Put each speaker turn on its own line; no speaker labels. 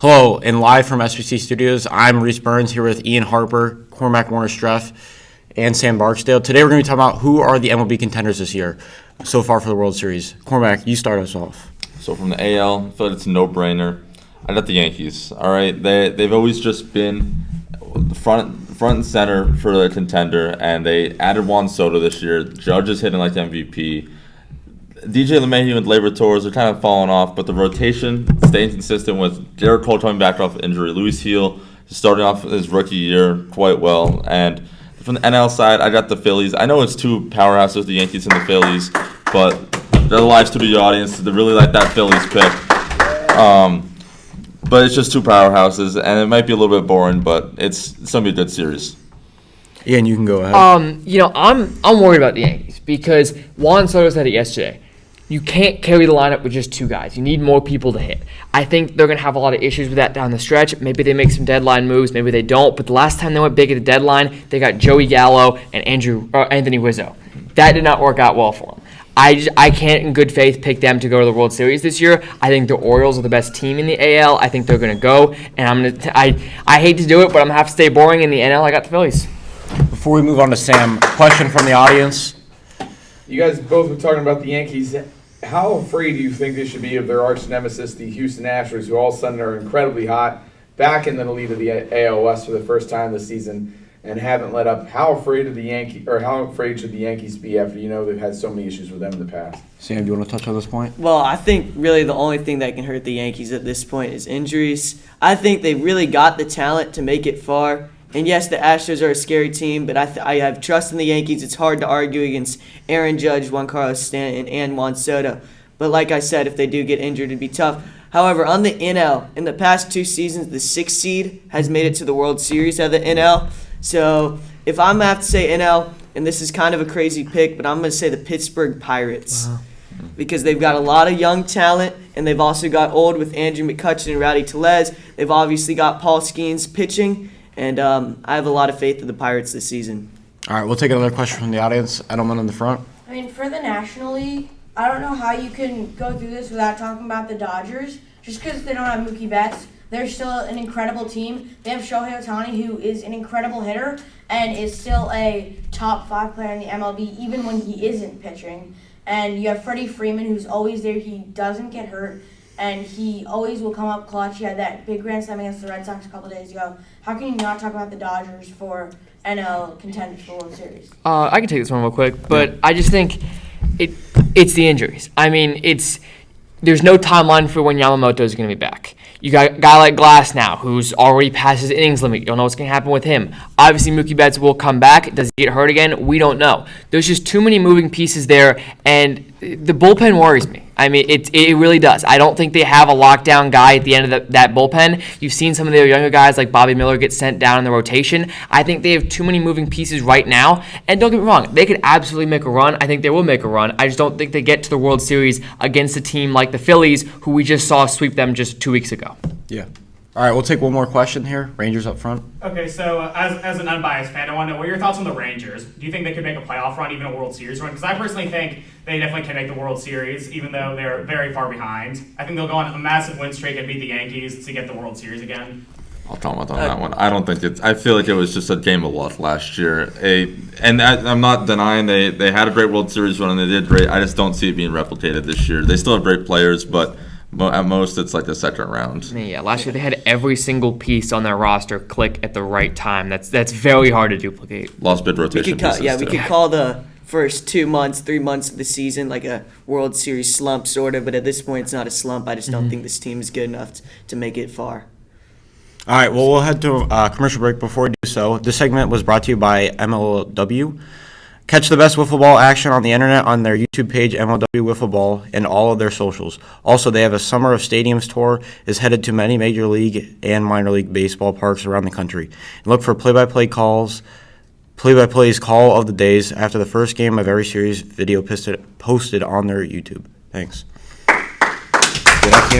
Hello, and live from SBC Studios, I'm Reese Burns here with Ian Harper, Cormac Warner-Streff, and Sam Barksdale. Today we're going to be talking about who are the MLB contenders this year so far for the World Series. Cormac, you start us off.
So from the AL, I feel like it's a no-brainer. I got the Yankees. All right, they've always just been front and center for the contender, and they added Juan Soto this year. Judge is hitting like the MVP. DJ LeMahieu and Labor Torres are kind of falling off, but the rotation staying consistent with Garrett Cole coming back off injury. Luis Gil starting off his rookie year quite well. And from the NL side, I got the Phillies. I know it's two powerhouses, the Yankees and the Phillies, but they're the live studio audience. They really like that Phillies pick. But it's just two powerhouses, and it might be a little bit boring, but it's going to be a good series.
Ian, you can go ahead.
I'm worried about the Yankees because Juan Soto said it yesterday. You can't carry the lineup with just two guys. You need more people to hit. I think they're going to have a lot of issues with that down the stretch. Maybe they make some deadline moves. Maybe they don't. But the last time they went big at the deadline, they got Joey Gallo and Anthony Rizzo. That did not work out well for them. I can't in good faith pick them to go to the World Series this year. I think the Orioles are the best team in the AL. I think they're going to go. And I hate to do it, but I'm going to have to stay boring in the NL. I got the Phillies.
Before we move on to Sam, question from the audience.
You guys both were talking about the Yankees. How afraid do you think they should be of their arch nemesis, the Houston Astros, who all of a sudden are incredibly hot, back in the lead of the AL West for the first time this season, and haven't let up? How afraid should the Yankees be after they've had so many issues with them in the past?
Sam, do you want to touch on this point?
Well, I think really the only thing that can hurt the Yankees at this point is injuries. I think they've really got the talent to make it far. And yes, the Astros are a scary team, but I have trust in the Yankees. It's hard to argue against Aaron Judge, Juan Carlos Stanton, and Juan Soto. But like I said, if they do get injured, it'd be tough. However, on the NL, in the past 2 seasons, the 6th seed has made it to the World Series of the NL. So if I'm going to have to say NL, and this is kind of a crazy pick, but I'm going to say the Pittsburgh Pirates. Wow. Because they've got a lot of young talent, and they've also got old with Andrew McCutchen and Rowdy Tellez. They've obviously got Paul Skeens pitching. And I have a lot of faith in the Pirates this season.
All right, we'll take another question from the audience. Edelman in the front.
I mean, for the National League, I don't know how you can go through this without talking about the Dodgers. Just because they don't have Mookie Betts, they're still an incredible team. They have Shohei Ohtani, who is an incredible hitter and is still a top 5 player in the MLB, even when he isn't pitching. And you have Freddie Freeman, who's always there. He doesn't get hurt. And he always will come up clutch. He had that big grand slam against the Red Sox a couple days ago. How can you not talk about the Dodgers for NL contenders for World Series?
I can take this one real quick, but I just think it's the injuries. I mean, there's no timeline for when Yamamoto is going to be back. You got a guy like Glass now, who's already past his innings limit. You don't know what's going to happen with him. Obviously, Mookie Betts will come back. Does he get hurt again? We don't know. There's just too many moving pieces there, and the bullpen worries me. I mean, it really does. I don't think they have a lockdown guy at the end of that bullpen. You've seen some of their younger guys like Bobby Miller get sent down in the rotation. I think they have too many moving pieces right now. And don't get me wrong, they could absolutely make a run. I think they will make a run. I just don't think they get to the World Series against a team like the Phillies, who we just saw sweep them just 2 weeks ago.
Yeah. All right, we'll take one more question here. Rangers up front.
Okay, so as an unbiased fan, I want to know what are your thoughts on the Rangers. Do you think they could make a playoff run, even a World Series run? Because I personally think they definitely can make the World Series, even though they're very far behind. I think they'll go on a massive win streak and beat the Yankees to get the World Series again.
I'll comment on that one. I don't think I feel like it was just a game of luck last year. I'm not denying they had a great World Series run and they did great. I just don't see it being replicated this year. They still have great players, but at most, it's like the second round.
Yeah, last year they had every single piece on their roster click at the right time. That's very hard to duplicate.
Lost bid rotation pieces,
we could call the first 2 months, 3 months of the season like a World Series slump, sort of. But at this point, it's not a slump. I just don't think this team is good enough to make it far.
All right, well, we'll head to a commercial break before we do so. This segment was brought to you by MLW. Catch the best wiffle ball action on the internet on their YouTube page, MLW Wiffle Ball, and all of their socials. Also, they have a Summer of Stadiums tour is headed to many Major League and Minor League Baseball parks around the country. And look for play-by-plays call of the days after the first game of every series video posted on their YouTube. Thanks. Get up here.